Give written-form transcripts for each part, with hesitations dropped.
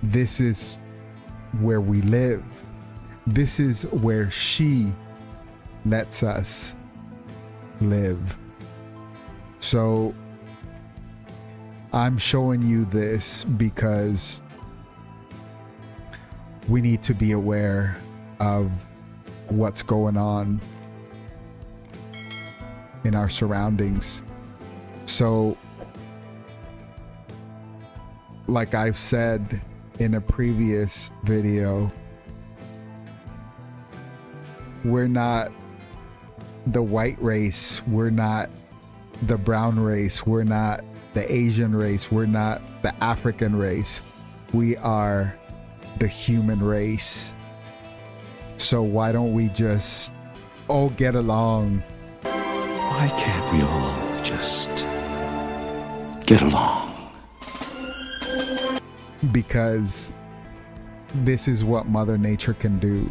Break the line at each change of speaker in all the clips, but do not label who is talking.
This is where we live. This is where she lets us live. So I'm showing you this because we need to be aware of what's going on in our surroundings. So, like I've said in a previous video, we're not the white race, we're not the brown race, we're not the Asian race, we're not the African race. We are the human race. So why don't we just all get along?
Why can't we all just get along?
Because this is what Mother Nature can do.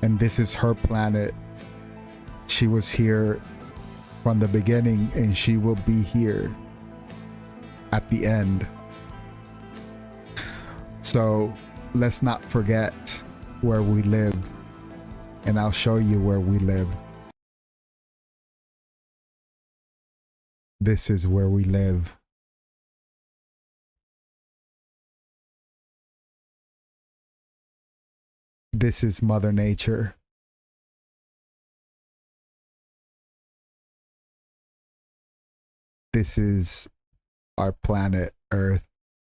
And this is her planet. She was here from the beginning and she will be here at the end. So let's not forget where we live. And I'll show you where we live. This is where we live. This is Mother Nature. This is our planet Earth.